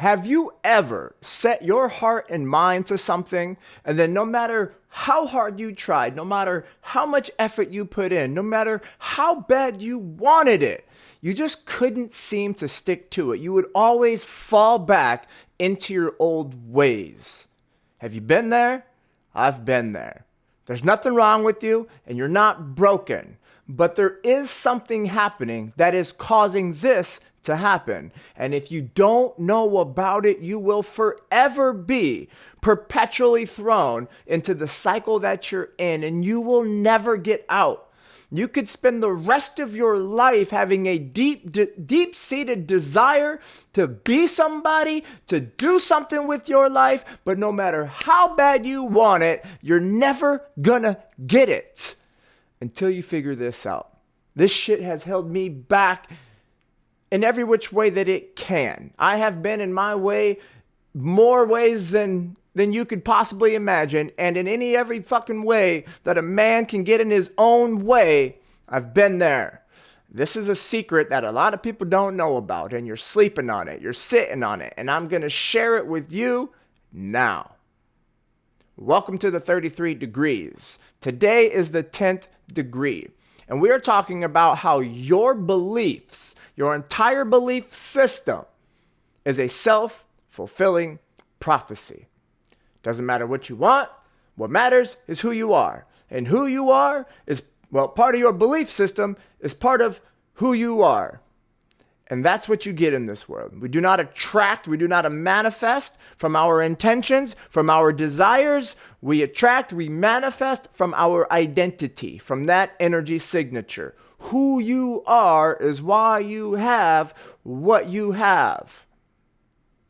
Have you ever set your heart and mind to something, and then no matter how hard you tried, no matter how much effort you put in, no matter how bad you wanted it, you just couldn't seem to stick to it? You would always fall back into your old ways. Have you been there? I've been there. There's nothing wrong with you, and you're not broken. But there is something happening that is causing this to happen. And if you don't know about it, you will forever be perpetually thrown into the cycle that you're in, and you will never get out. You could spend the rest of your life having a deep-seated desire to be somebody, to do something with your life, but no matter how bad you want it, you're never gonna get it until you figure this out. This shit has held me back in every which way that it can. I have been in my way more ways than you could possibly imagine. And in every fucking way that a man can get in his own way, I've been there. This is a secret that a lot of people don't know about, and you're sleeping on it. You're sitting on it. And I'm going to share it with you now. Welcome to the 33 degrees. Today is the 10th degree. And we are talking about how your beliefs, your entire belief system, is a self-fulfilling prophecy. Doesn't matter what you want. What matters is who you are. And who you are is, well, part of your belief system is part of who you are. And that's what you get in this world. We do not attract, we do not manifest from our intentions, from our desires. We attract, we manifest from our identity, from that energy signature. Who you are is why you have what you have.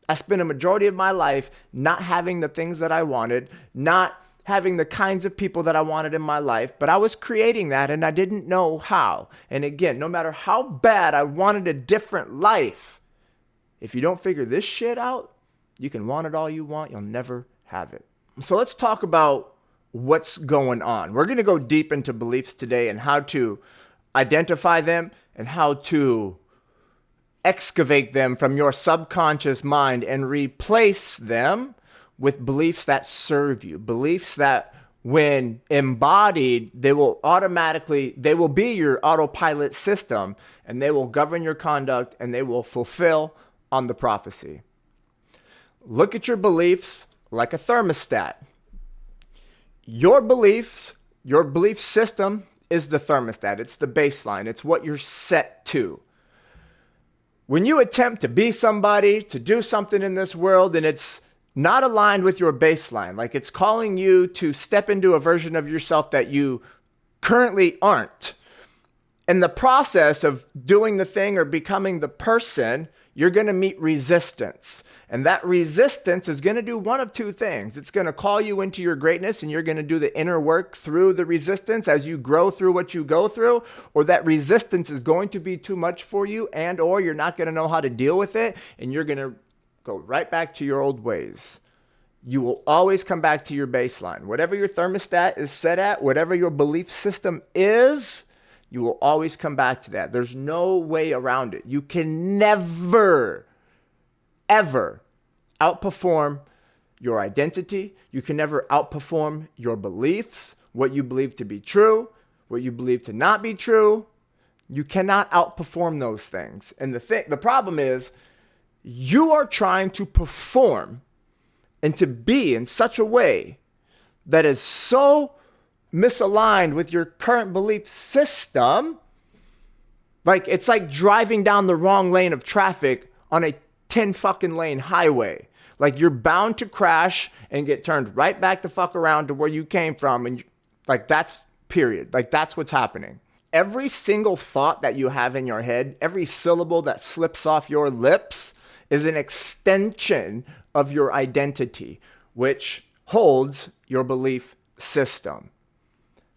I spent a majority of my life not having the things that I wanted, not having the kinds of people that I wanted in my life, but I was creating that and I didn't know how. And again, no matter how bad I wanted a different life, if you don't figure this shit out, you can want it all you want, you'll never have it. So let's talk about what's going on. We're going to go deep into beliefs today and how to identify them and how to excavate them from your subconscious mind and replace them with beliefs that serve you, beliefs that when embodied, they will be your autopilot system, and they will govern your conduct and they will fulfill on the prophecy. Look at your beliefs like a thermostat. Your beliefs, your belief system is the thermostat. It's the baseline. It's what you're set to. When you attempt to be somebody, to do something in this world, and it's not aligned with your baseline, like it's calling you to step into a version of yourself that you currently aren't. In the process of doing the thing or becoming the person, you're going to meet resistance. And that resistance is going to do one of two things. It's going to call you into your greatness, and you're going to do the inner work through the resistance as you grow through what you go through, or that resistance is going to be too much for you, and or you're not going to know how to deal with it, and you're going to go right back to your old ways. You will always come back to your baseline. Whatever your thermostat is set at, whatever your belief system is, you will always come back to that. There's no way around it. You can never, ever outperform your identity. You can never outperform your beliefs, what you believe to be true, what you believe to not be true. You cannot outperform those things. And the problem is, you are trying to perform and to be in such a way that is so misaligned with your current belief system. Like, it's like driving down the wrong lane of traffic on a 10 fucking lane highway. Like, you're bound to crash and get turned right back the fuck around to where you came from. And that's period. Like, that's what's happening. Every single thought that you have in your head, every syllable that slips off your lips is an extension of your identity, which holds your belief system.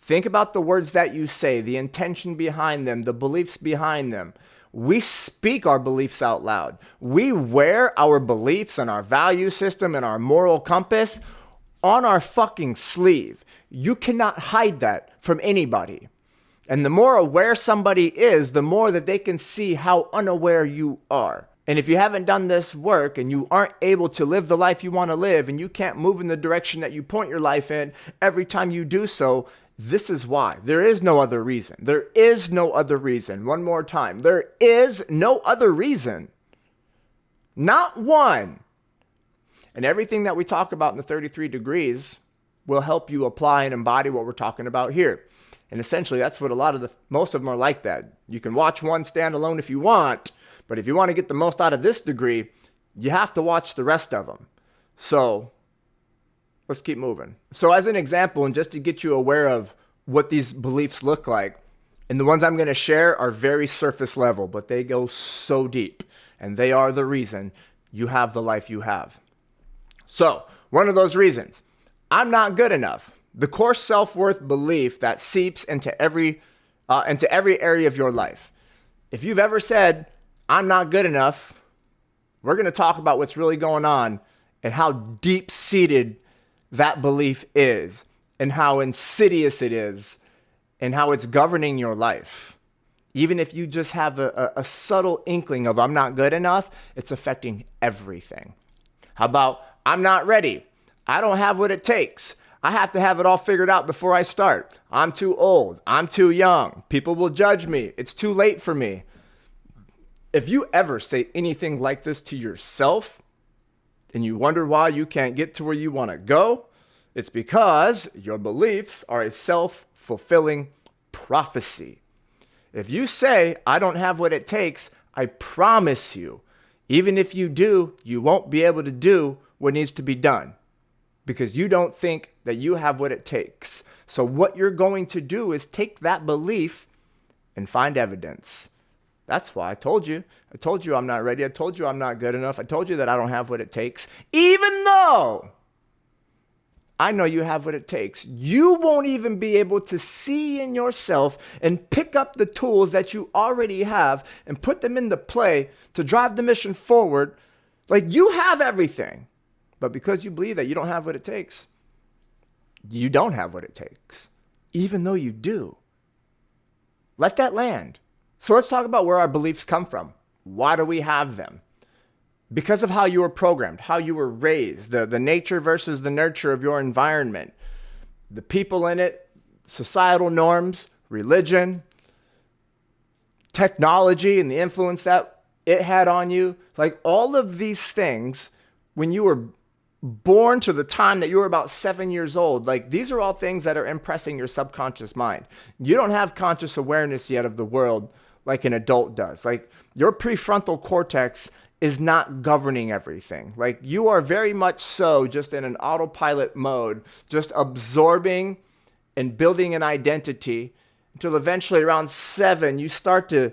Think about the words that you say, the intention behind them, the beliefs behind them. We speak our beliefs out loud. We wear our beliefs and our value system and our moral compass on our fucking sleeve. You cannot hide that from anybody. And the more aware somebody is, the more that they can see how unaware you are. And if you haven't done this work and you aren't able to live the life you want to live and you can't move in the direction that you point your life in every time you do so, this is why. There is no other reason. There is no other reason. One more time. There is no other reason. Not one. And everything that we talk about in the 33 degrees will help you apply and embody what we're talking about here. And essentially, that's what most of them are like that. You can watch one standalone if you want, but if you want to get the most out of this degree, you have to watch the rest of them. So let's keep moving. So as an example, and just to get you aware of what these beliefs look like, and the ones I'm going to share are very surface level, but they go so deep, and they are the reason you have the life you have. So one of those reasons, I'm not good enough. The core self-worth belief that seeps into every area of your life. If you've ever said, I'm not good enough, we're going to talk about what's really going on and how deep-seated that belief is and how insidious it is and how it's governing your life. Even if you just have a subtle inkling of I'm not good enough, it's affecting everything. How about I'm not ready? I don't have what it takes. I have to have it all figured out before I start. I'm too old. I'm too young. People will judge me. It's too late for me. If you ever say anything like this to yourself and you wonder why you can't get to where you want to go, it's because your beliefs are a self-fulfilling prophecy. If you say, I don't have what it takes, I promise you, even if you do, you won't be able to do what needs to be done because you don't think that you have what it takes. So what you're going to do is take that belief and find evidence. That's why I told you I'm not ready. I told you I'm not good enough. I told you that I don't have what it takes. Even though I know you have what it takes, you won't even be able to see in yourself and pick up the tools that you already have and put them into play to drive the mission forward. Like you have everything, but because you believe that you don't have what it takes, you don't have what it takes, even though you do. Let that land. So let's talk about where our beliefs come from. Why do we have them? Because of how you were programmed, how you were raised, the nature versus the nurture of your environment, the people in it, societal norms, religion, technology, and the influence that it had on you. Like all of these things, when you were born to the time that you were about 7 years old, like these are all things that are impressing your subconscious mind. You don't have conscious awareness yet of the world like an adult does. Like your prefrontal cortex is not governing everything. Like you are very much so just in an autopilot mode, just absorbing and building an identity until eventually around 7, you start to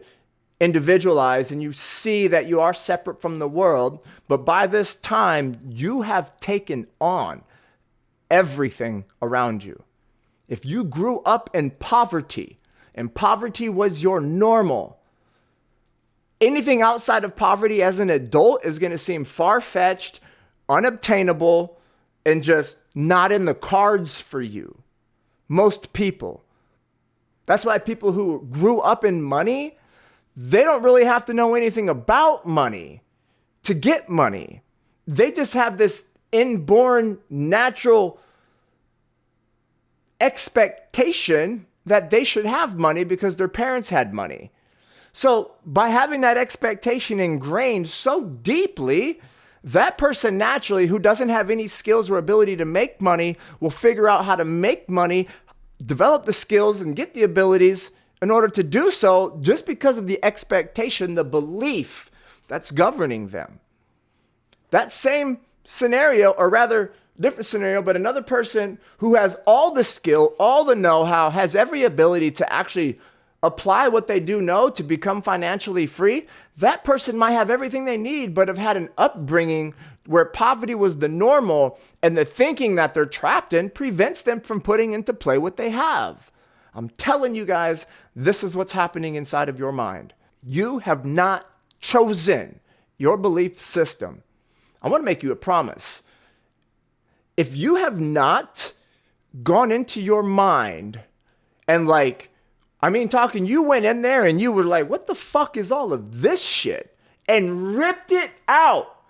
individualize and you see that you are separate from the world. But by this time, you have taken on everything around you. If you grew up in poverty and poverty was your normal, anything outside of poverty as an adult is going to seem far-fetched, unobtainable, and just not in the cards for you. Most people. That's why people who grew up in money, they don't really have to know anything about money to get money. They just have this inborn natural expectation that they should have money because their parents had money. So by having that expectation ingrained so deeply, that person naturally who doesn't have any skills or ability to make money will figure out how to make money, develop the skills and get the abilities in order to do so just because of the expectation, the belief that's governing them. That same scenario, or rather different scenario, but another person who has all the skill, all the know-how, has every ability to actually apply what they do know to become financially free, that person might have everything they need, but have had an upbringing where poverty was the normal, and the thinking that they're trapped in prevents them from putting into play what they have. I'm telling you guys, this is what's happening inside of your mind. You have not chosen your belief system. I want to make you a promise. If you have gone into your mind and you went in there and you were like, what the fuck is all of this shit? and ripped it out,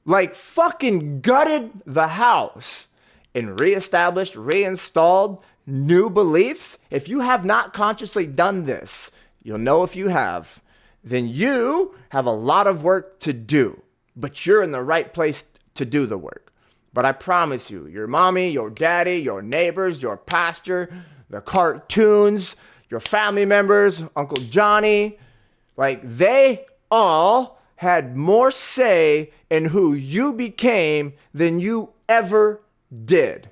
like fucking gutted the house and reestablished, reinstalled new beliefs. If you have not consciously done this, you'll know if you have, then you have a lot of work to do, but you're in the right place to do the work. But I promise you, your mommy, your daddy, your neighbors, your pastor, the cartoons, your family members, Uncle Johnny, like they all had more say in who you became than you ever did.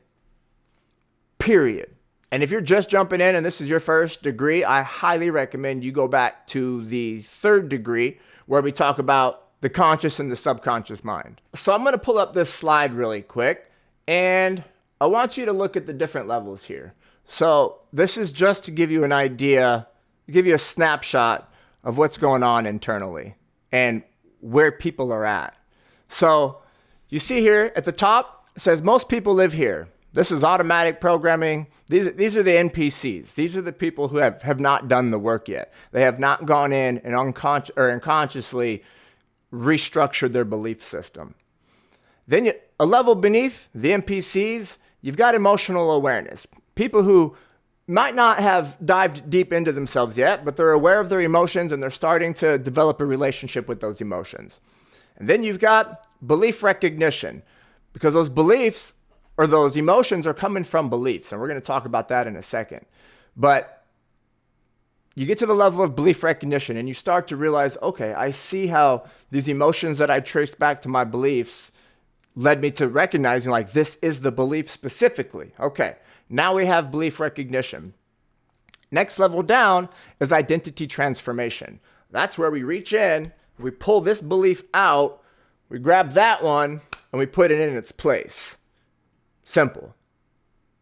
Period. And if you're just jumping in and this is your first degree, I highly recommend you go back to the third degree where we talk about the conscious and the subconscious mind. So I'm going to pull up this slide really quick and I want you to look at the different levels here. So this is just to give you an idea, give you a snapshot of what's going on internally and where people are at. So you see here at the top, it says most people live here. This is automatic programming. These are the NPCs. These are the people who have not done the work yet. They have not gone in and unconsciously restructured their belief system. Then a level beneath the NPCs, you've got emotional awareness. People who might not have dived deep into themselves yet, but they're aware of their emotions and they're starting to develop a relationship with those emotions. And then you've got belief recognition, because those beliefs or those emotions are coming from beliefs. And we're going to talk about that in a second. But you get to the level of belief recognition and you start to realize, okay, I see how these emotions that I traced back to my beliefs led me to recognizing like this is the belief specifically. Okay, now we have belief recognition. Next level down is identity transformation. That's where we reach in, we pull this belief out, we grab that one and we put it in its place. Simple,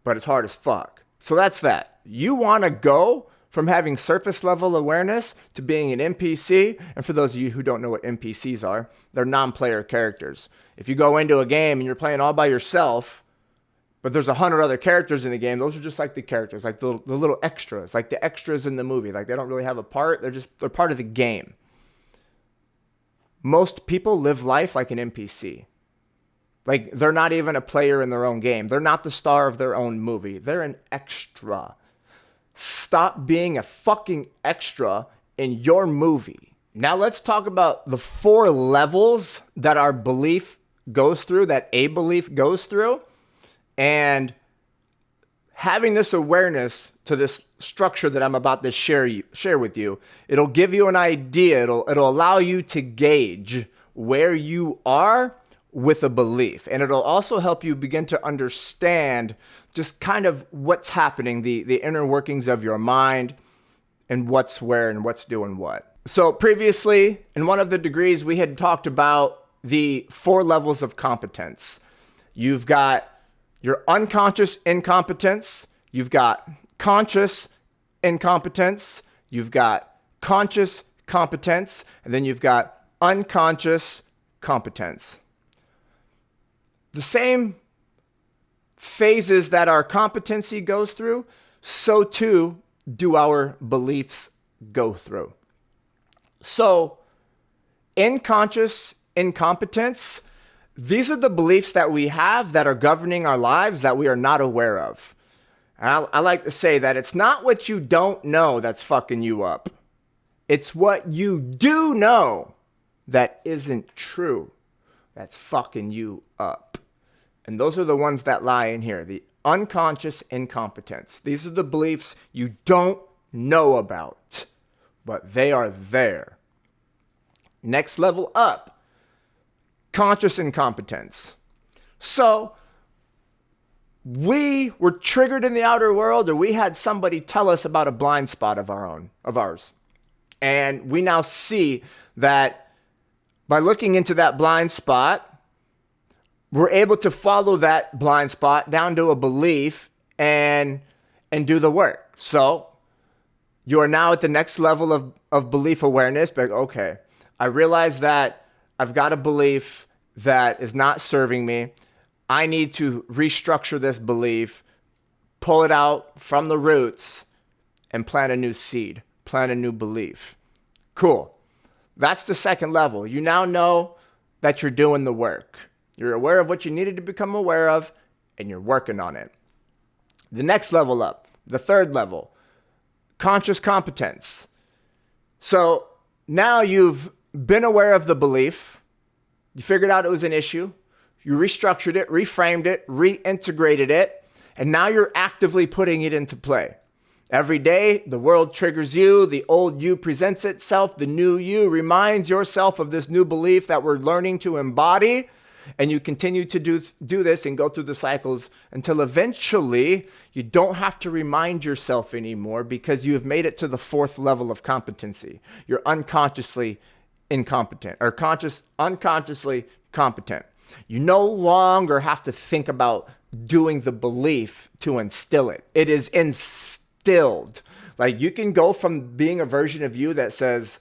but it's hard as fuck. So that's that. You want to go from having surface level awareness to being an NPC. And for those of you who don't know what NPCs are, they're non-player characters. If you go into a game and you're playing all by yourself, but there's 100 other characters in the game, those are just like the characters, like the little extras, like the extras in the movie. Like they don't really have a part. They're part of the game. Most people live life like an NPC. Like they're not even a player in their own game. They're not the star of their own movie. They're an extra. Stop being a fucking extra in your movie. Now let's talk about the 4 levels that our belief goes through, that a belief goes through. And having this awareness to this structure that I'm about to share with you, it'll give you an idea. It'll allow you to gauge where you are with a belief. And it'll also help you begin to understand just kind of what's happening, the inner workings of your mind and what's where and what's doing what. So previously in one of the degrees, we had talked about the 4 levels of competence. You've got your unconscious incompetence, you've got conscious incompetence, you've got conscious competence, and then you've got unconscious competence. The same phases that our competency goes through, so too do our beliefs go through. So, unconscious incompetence, these are the beliefs that we have that are governing our lives that we are not aware of. And I like to say that it's not what you don't know that's fucking you up. It's what you do know that isn't true that's fucking you up. And those are the ones that lie in here, the unconscious incompetence. These are the beliefs you don't know about, but they are there. Next level up, conscious incompetence. So we were triggered in the outer world, or we had somebody tell us about a blind spot of ours. And we now see that by looking into that blind spot, we're able to follow that blind spot down to a belief and do the work. So you are now at the next level of belief awareness. But okay, I realize that I've got a belief that is not serving me. I need to restructure this belief, pull it out from the roots, and plant a new seed, plant a new belief. Cool. That's the second level. You now know that you're doing the work. You're aware of what you needed to become aware of, and you're working on it. The next level up, the third level, conscious competence. So now you've been aware of the belief. You figured out it was an issue. You restructured it, reframed it, reintegrated it, and now you're actively putting it into play. Every day, the world triggers you, the old you presents itself, the new you reminds yourself of this new belief that we're learning to embody, and you continue to do this and go through the cycles until eventually you don't have to remind yourself anymore because you have made it to the fourth level of competency. You're unconsciously incompetent or unconsciously competent. You no longer have to think about doing the belief to instill it. It is instilled. Like you can go from being a version of you that says,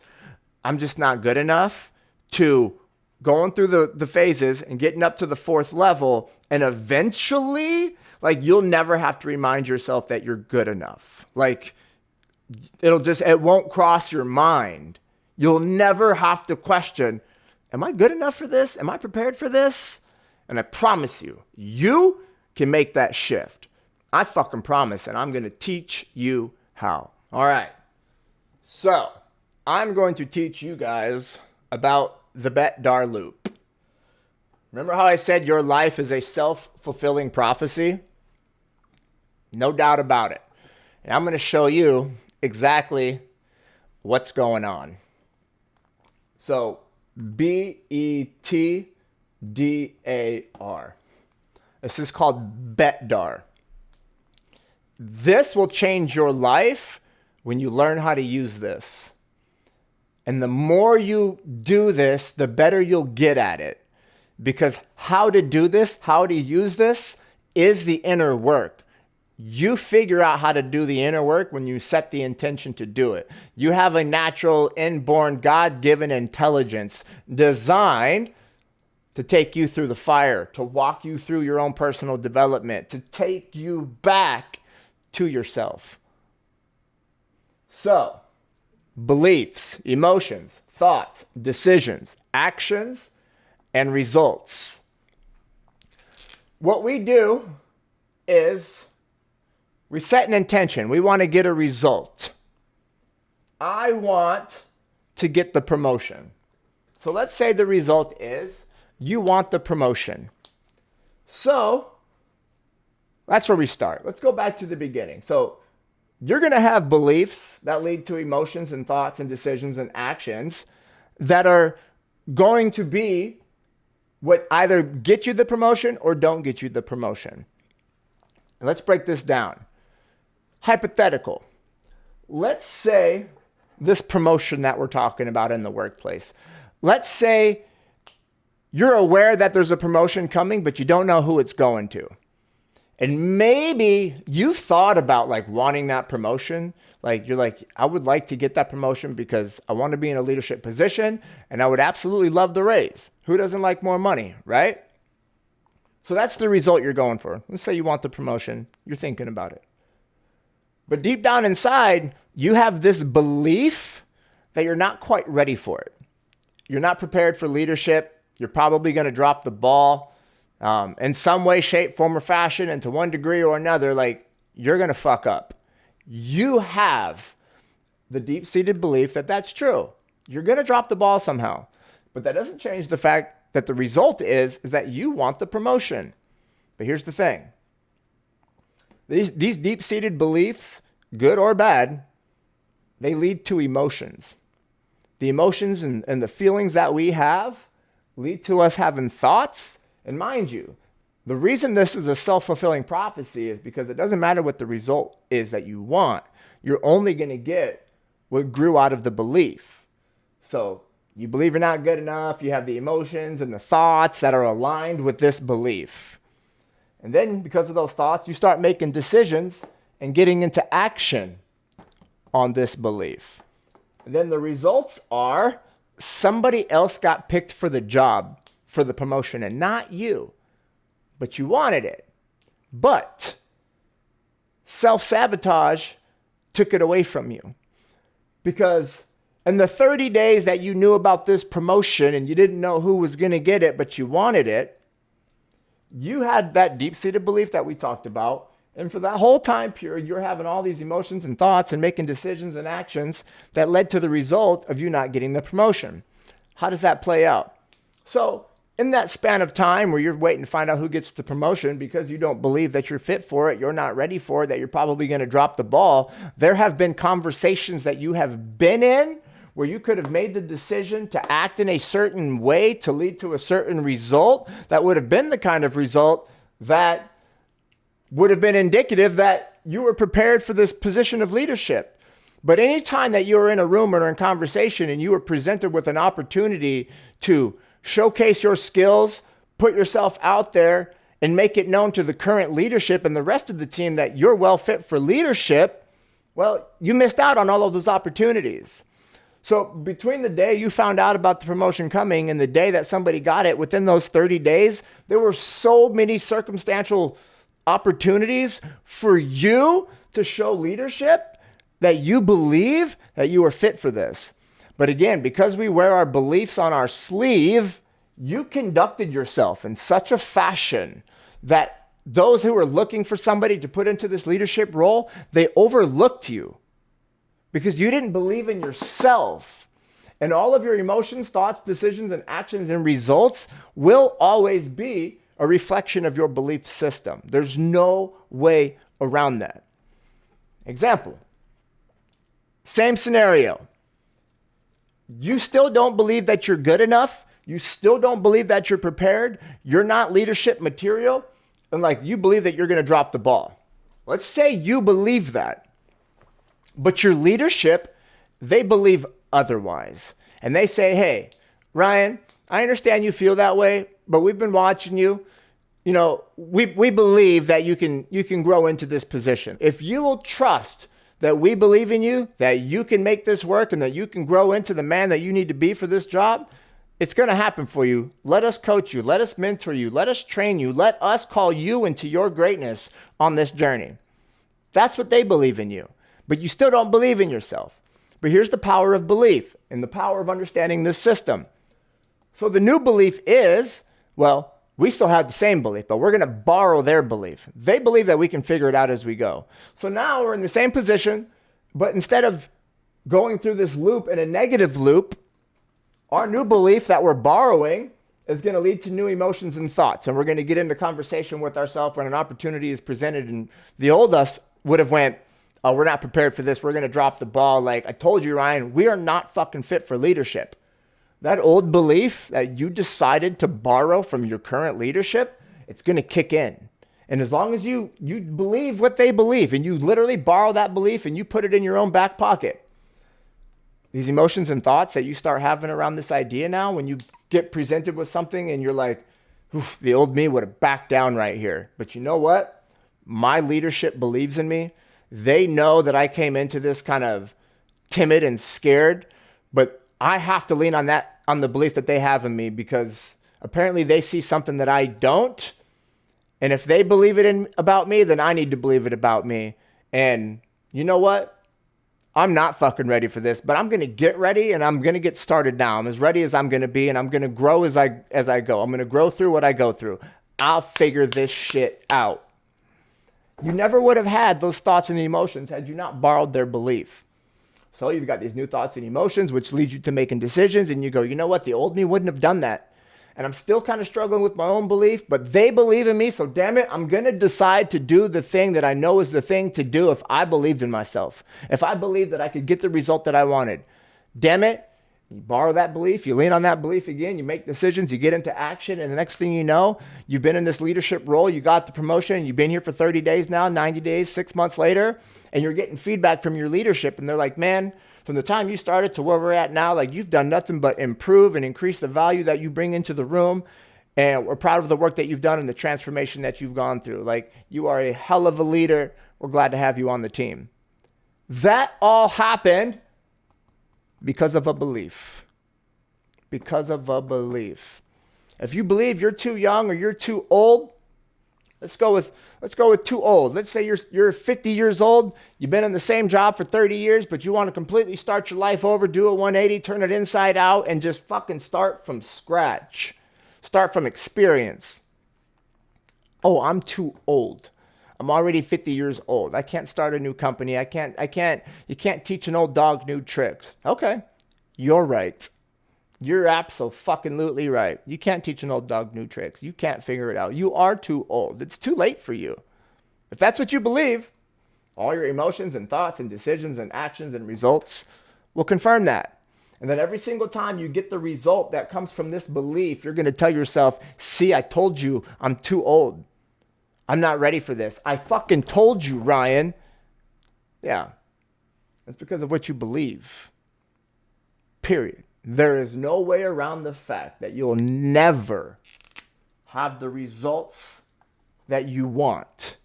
I'm just not good enough, to going through the phases and getting up to the fourth level. And eventually, like you'll never have to remind yourself that you're good enough. Like it won't cross your mind. You'll never have to question, am I good enough for this? Am I prepared for this? And I promise you, you can make that shift. I fucking promise, and I'm going to teach you how. All right. So I'm going to teach you guys about the Bet-Dar loop. Remember how I said your life is a self-fulfilling prophecy? No doubt about it. And I'm going to show you exactly what's going on. So BETDAR. This is called Bet-Dar. This will change your life when you learn how to use this. And the more you do this, the better you'll get at it. Because how to do this, how to use this, is the inner work. You figure out how to do the inner work when you set the intention to do it. You have a natural, inborn, God-given intelligence designed to take you through the fire, to walk you through your own personal development, to take you back to yourself. So, beliefs, emotions, thoughts, decisions, actions, and results. What we do is we set an intention. We want to get a result. I want to get the promotion. So let's say the result is you want the promotion. So that's where we start. Let's go back to the beginning. So you're going to have beliefs that lead to emotions and thoughts and decisions and actions that are going to be what either get you the promotion or don't get you the promotion. And let's break this down. Hypothetical. Let's say this promotion that we're talking about in the workplace. Let's say you're aware that there's a promotion coming, but you don't know who it's going to. And maybe you've thought about like wanting that promotion. Like you're like, I would like to get that promotion because I want to be in a leadership position and I would absolutely love the raise. Who doesn't like more money, right? So that's the result you're going for. Let's say you want the promotion. You're thinking about it. But deep down inside, you have this belief that you're not quite ready for it. You're not prepared for leadership. You're probably going to drop the ball. In some way, shape, form, or fashion, and to one degree or another, like you're going to fuck up. You have the deep-seated belief that that's true. You're going to drop the ball somehow. But that doesn't change the fact that the result is that you want the promotion. But here's the thing. These deep-seated beliefs, good or bad, they lead to emotions. The emotions and the feelings that we have lead to us having thoughts. And mind you, the reason this is a self-fulfilling prophecy is because it doesn't matter what the result is that you want. You're only going to get what grew out of the belief. So you believe you're not good enough. You have the emotions and the thoughts that are aligned with this belief. And then because of those thoughts, you start making decisions and getting into action on this belief. And then the results are somebody else got picked for the job, for the promotion, and not you, but you wanted it. But self-sabotage took it away from you because And the 30 days that you knew about this promotion and you didn't know who was going to get it, but you wanted it, you had that deep-seated belief that we talked about. And for that whole time period, you're having all these emotions and thoughts and making decisions and actions that led to the result of you not getting the promotion. How does that play out? So in that span of time where you're waiting to find out who gets the promotion because you don't believe that you're fit for it, you're not ready for it, that you're probably going to drop the ball, there have been conversations that you have been in where you could have made the decision to act in a certain way to lead to a certain result that would have been the kind of result that would have been indicative that you were prepared for this position of leadership. But anytime that you were in a room or in conversation and you were presented with an opportunity to showcase your skills, put yourself out there, and make it known to the current leadership and the rest of the team that you're well fit for leadership, well, you missed out on all of those opportunities. So between the day you found out about the promotion coming and the day that somebody got it, within those 30 days, there were so many circumstantial opportunities for you to show leadership that you believe that you are fit for this. But again, because we wear our beliefs on our sleeve, you conducted yourself in such a fashion that those who were looking for somebody to put into this leadership role, they overlooked you because you didn't believe in yourself. And all of your emotions, thoughts, decisions, and actions and results will always be a reflection of your belief system. There's no way around that. Example, same scenario. You still don't believe that you're good enough. You still don't believe that you're prepared. You're not leadership material. And you believe that you're going to drop the ball. Let's say you believe that. But your leadership, they believe otherwise. And they say, hey, Ryan, I understand you feel that way, but we've been watching you. You know, we believe that you can grow into this position. If you will trust that we believe in you, that you can make this work and that you can grow into the man that you need to be for this job, it's going to happen for you. Let us coach you. Let us mentor you. Let us train you. Let us call you into your greatness on this journey. That's what they believe in you. But you still don't believe in yourself. But here's the power of belief and the power of understanding this system. So the new belief is, well, we still have the same belief, but we're going to borrow their belief. They believe that we can figure it out as we go. So now we're in the same position, but instead of going through this loop in a negative loop, our new belief that we're borrowing is going to lead to new emotions and thoughts. And we're going to get into conversation with ourselves when an opportunity is presented. And the old us would have went, oh, we're not prepared for this. We're going to drop the ball. Like I told you, Ryan, we are not fucking fit for leadership. That old belief that you decided to borrow from your current leadership, it's going to kick in. And as long as you believe what they believe and you literally borrow that belief and you put it in your own back pocket, these emotions and thoughts that you start having around this idea now, when you get presented with something and you're like, the old me would have backed down right here. But you know what? My leadership believes in me. They know that I came into this kind of timid and scared, but I have to lean on the belief that they have in me because apparently they see something that I don't. And if they believe it about me, then I need to believe it about me. And you know what? I'm not fucking ready for this, but I'm going to get ready and I'm going to get started now. I'm as ready as I'm going to be and I'm going to grow as I go. I'm going to grow through what I go through. I'll figure this shit out. You never would have had those thoughts and emotions had you not borrowed their belief. So you've got these new thoughts and emotions, which lead you to making decisions. And you go, you know what? The old me wouldn't have done that. And I'm still kind of struggling with my own belief, but they believe in me. So damn it, I'm going to decide to do the thing that I know is the thing to do if I believed in myself. If I believed that I could get the result that I wanted. Damn it. You borrow that belief, you lean on that belief again, you make decisions, you get into action, and the next thing you know, you've been in this leadership role, you got the promotion, you've been here for 30 days now, 90 days, 6 months later, and you're getting feedback from your leadership, and they're like, man, from the time you started to where we're at now, like you've done nothing but improve and increase the value that you bring into the room, and we're proud of the work that you've done and the transformation that you've gone through. Like, you are a hell of a leader. We're glad to have you on the team. That all happened because of a belief. Because of a belief. If you believe you're too young or you're too old, Let's go with too old. Let's say you're 50 years old. You've been in the same job for 30 years, but you want to completely start your life over, do a 180, turn it inside out, and just fucking start from scratch. Start from experience. Oh, I'm too old. I'm already 50 years old. I can't start a new company. You can't teach an old dog new tricks. Okay, you're right. You're absolutely right. You can't teach an old dog new tricks. You can't figure it out. You are too old. It's too late for you. If that's what you believe, all your emotions and thoughts and decisions and actions and results will confirm that. And then every single time you get the result that comes from this belief, you're going to tell yourself, see, I told you I'm too old. I'm not ready for this. I fucking told you, Ryan. Yeah. That's because of what you believe. Period. There is no way around the fact that you'll never have the results that you want.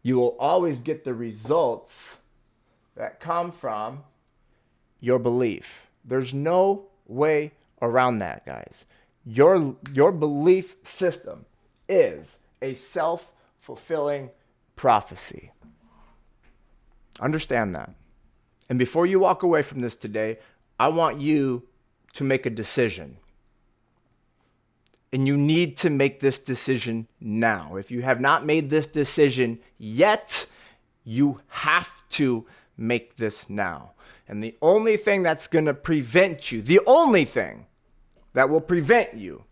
You will always get the results that come from your belief. There's no way around that, guys. Your belief system is a self-fulfilling prophecy. Understand that. And before you walk away from this today, I want you to make a decision. And you need to make this decision now. If you have not made this decision yet, you have to make this now. And the only thing that's going to prevent you, the only thing that will prevent you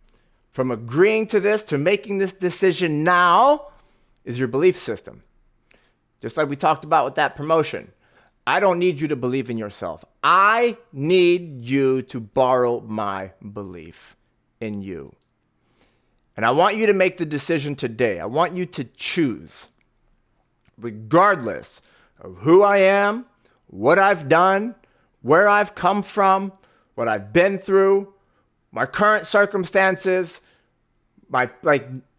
from agreeing to this, to making this decision now, is your belief system. Just like we talked about with that promotion. I don't need you to believe in yourself. I need you to borrow my belief in you. And I want you to make the decision today. I want you to choose, regardless of who I am, what I've done, where I've come from, what I've been through, my current circumstances,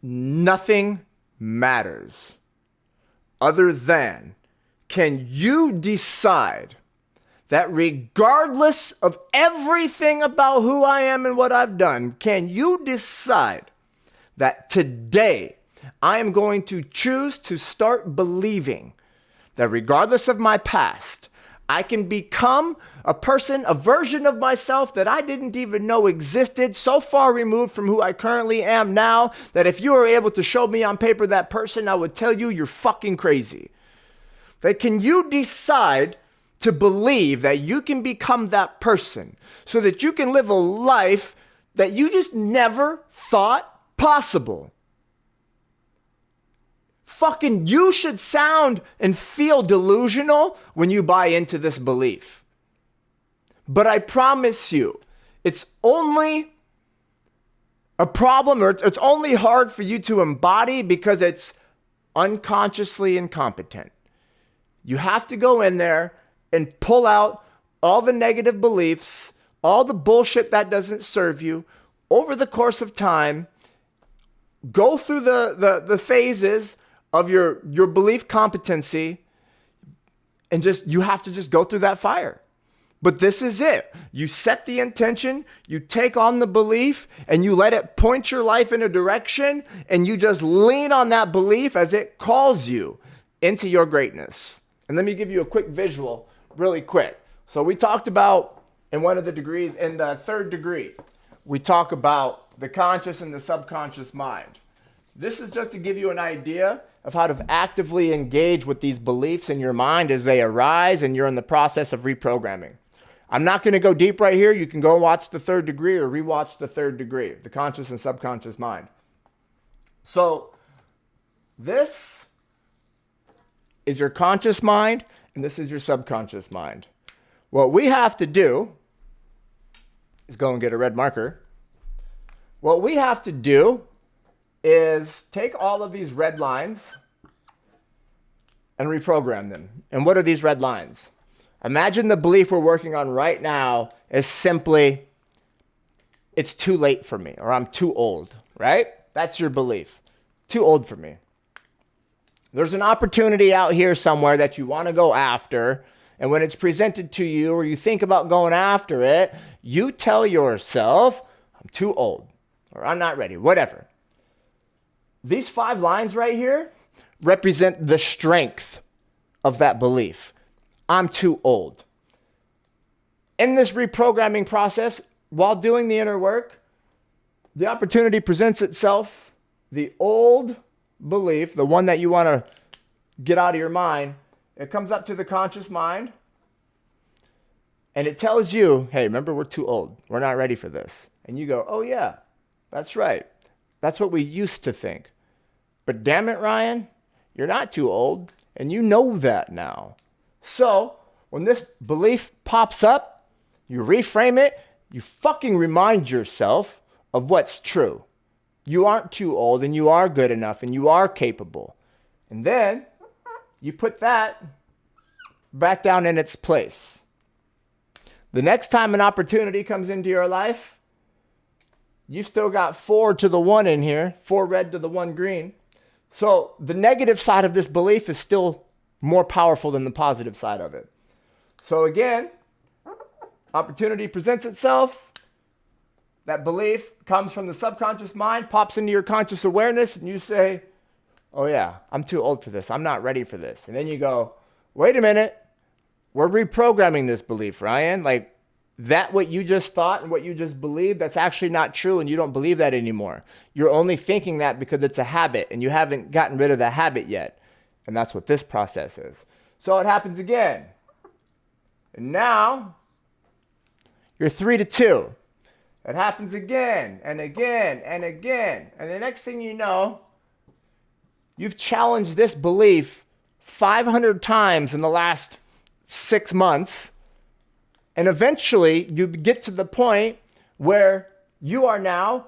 nothing matters other than, can you decide that regardless of everything about who I am and what I've done, can you decide that today I am going to choose to start believing that regardless of my past, I can become a person, a version of myself that I didn't even know existed, so far removed from who I currently am now, that if you were able to show me on paper that person, I would tell you you're fucking crazy. That can you decide to believe that you can become that person so that you can live a life that you just never thought possible? Fucking, you should sound and feel delusional when you buy into this belief. But I promise you, it's only a problem, or it's only hard for you to embody because it's unconsciously incompetent. You have to go in there and pull out all the negative beliefs, all the bullshit that doesn't serve you over the course of time. Go through the phases of your belief competency, and you have to just go through that fire. But this is it. You set the intention, you take on the belief, and you let it point your life in a direction, and you just lean on that belief as it calls you into your greatness. And let me give you a quick visual really quick. So we talked about in one of the degrees, in the third degree, we talk about the conscious and the subconscious mind. This is just to give you an idea of how to actively engage with these beliefs in your mind as they arise and you're in the process of reprogramming. I'm not going to go deep right here. You can go watch the third degree or rewatch the third degree, the conscious and subconscious mind. So this is your conscious mind and this is your subconscious mind. What we have to do is go and get a red marker. What we have to do is take all of these red lines and reprogram them. And what are these red lines? Imagine the belief we're working on right now is simply, it's too late for me, or I'm too old, right? That's your belief. Too old for me. There's an opportunity out here somewhere that you want to go after, and when it's presented to you or you think about going after it, you tell yourself, I'm too old, or I'm not ready, whatever. These 5 lines right here represent the strength of that belief. I'm too old. In this reprogramming process, while doing the inner work, the opportunity presents itself. The old belief, the one that you want to get out of your mind, it comes up to the conscious mind and it tells you, hey, remember, we're too old. We're not ready for this. And you go, oh yeah, that's right. That's what we used to think. But damn it, Ryan, you're not too old and you know that now. So when this belief pops up, you reframe it, you fucking remind yourself of what's true. You aren't too old and you are good enough and you are capable. And then you put that back down in its place. The next time an opportunity comes into your life, you've still got 4 to the 1 in here, 4 red to the 1 green. So the negative side of this belief is still more powerful than the positive side of it. So again, opportunity presents itself. That belief comes from the subconscious mind, pops into your conscious awareness, and you say, oh yeah, I'm too old for this. I'm not ready for this. And then you go, wait a minute. We're reprogramming this belief, Ryan. Like that what you just thought and what you just believed, that's actually not true and you don't believe that anymore. You're only thinking that because it's a habit and you haven't gotten rid of the habit yet. And that's what this process is. So it happens again. And now you're 3 to 2. It happens again and again and again. And the next thing you know, you've challenged this belief 500 times in the last 6 months. And eventually you get to the point where you are now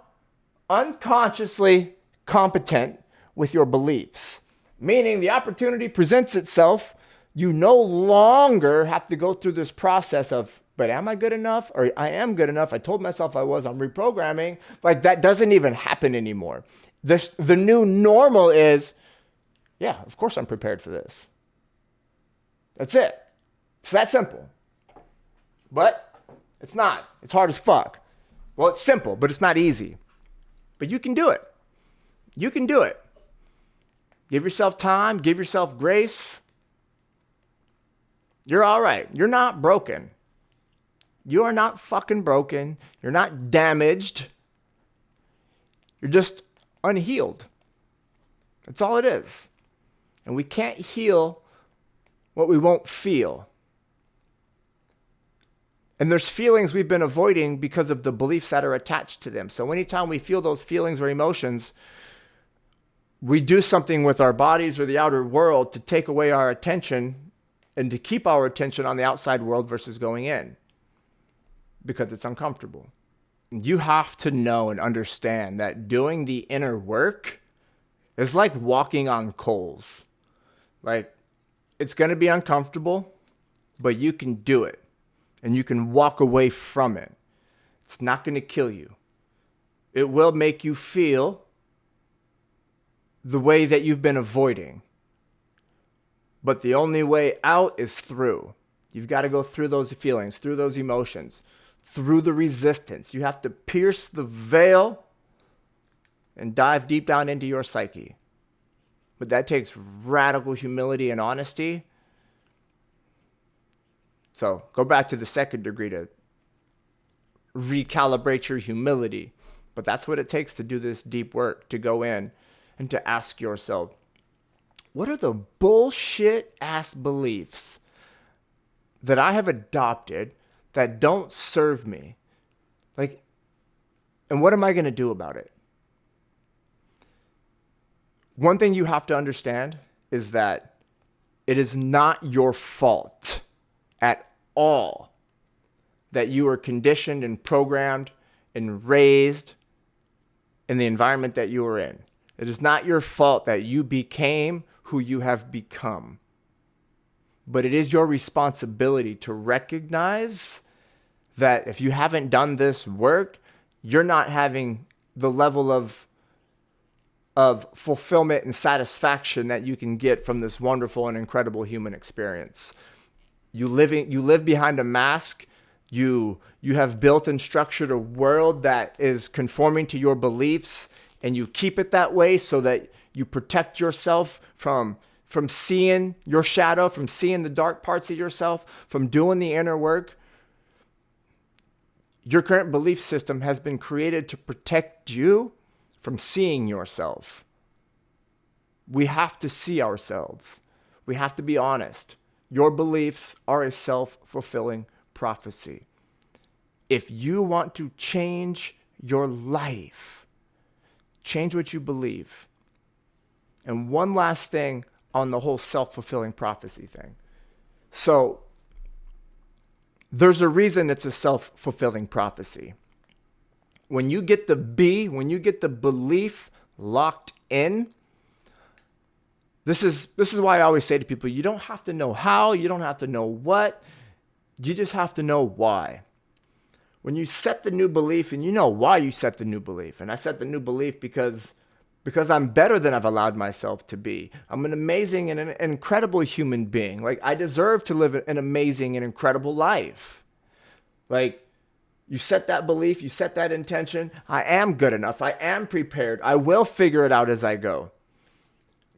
unconsciously competent with your beliefs. Meaning the opportunity presents itself. You no longer have to go through this process of, but am I good enough? Or I am good enough. I told myself I was. I'm reprogramming. Like that doesn't even happen anymore. The new normal is, yeah, of course I'm prepared for this. That's it. It's that simple. But it's not. It's hard as fuck. Well, it's simple, but it's not easy. But you can do it. You can do it. Give yourself time. Give yourself grace. You're all right. You're not broken. You are not fucking broken. You're not damaged. You're just unhealed. That's all it is. And we can't heal what we won't feel. And there's feelings we've been avoiding because of the beliefs that are attached to them. So anytime we feel those feelings or emotions, we do something with our bodies or the outer world to take away our attention and to keep our attention on the outside world versus going in. Because it's uncomfortable. You have to know and understand that doing the inner work is like walking on coals. Like, it's going to be uncomfortable, but you can do it. And you can walk away from it. It's not going to kill you. It will make you feel the way that you've been avoiding. But the only way out is through. You've got to go through those feelings, through those emotions, through the resistance. You have to pierce the veil and dive deep down into your psyche. But that takes radical humility and honesty. So go back to the second degree to recalibrate your humility. But that's what it takes to do this deep work, to go in and to ask yourself, what are the bullshit ass beliefs that I have adopted that don't serve me? Like, and what am I going to do about it? One thing you have to understand is that it is not your fault at all that you were conditioned and programmed and raised in the environment that you were in. It is not your fault that you became who you have become. But it is your responsibility to recognize that if you haven't done this work, you're not having the level of fulfillment and satisfaction that you can get from this wonderful and incredible human experience. You live behind a mask. You have built and structured a world that is conforming to your beliefs, and you keep it that way so that you protect yourself from seeing your shadow, from seeing the dark parts of yourself, from doing the inner work. Your current belief system has been created to protect you from seeing yourself. We have to see ourselves. We have to be honest. Your beliefs are a self-fulfilling prophecy. If you want to change your life, change what you believe. And one last thing on the whole self-fulfilling prophecy thing. So, there's a reason it's a self-fulfilling prophecy. When you get the belief locked in, this is why I always say to people, you don't have to know how, you don't have to know what, you just have to know why. When you set the new belief, and you know why you set the new belief, and I set the new belief because I'm better than I've allowed myself to be. I'm an amazing and an incredible human being. Like, I deserve to live an amazing and incredible life. Like, you set that belief, you set that intention. I am good enough. I am prepared. I will figure it out as I go.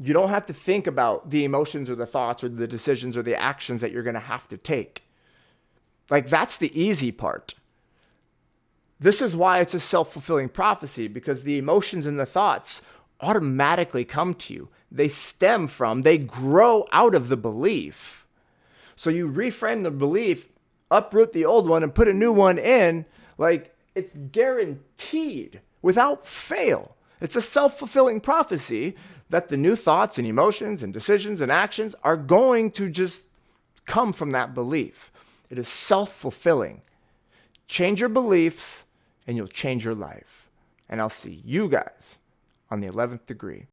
You don't have to think about the emotions or the thoughts or the decisions or the actions that you're going to have to take. Like, that's the easy part. This is why it's a self-fulfilling prophecy, because the emotions and the thoughts automatically come to you. They grow out of the belief. So you reframe the belief, uproot the old one, and put a new one in. Like, it's guaranteed, without fail. It's a self-fulfilling prophecy that the new thoughts and emotions and decisions and actions are going to just come from that belief. It is self-fulfilling. Change your beliefs, and you'll change your life. And I'll see you guys on the 11th degree.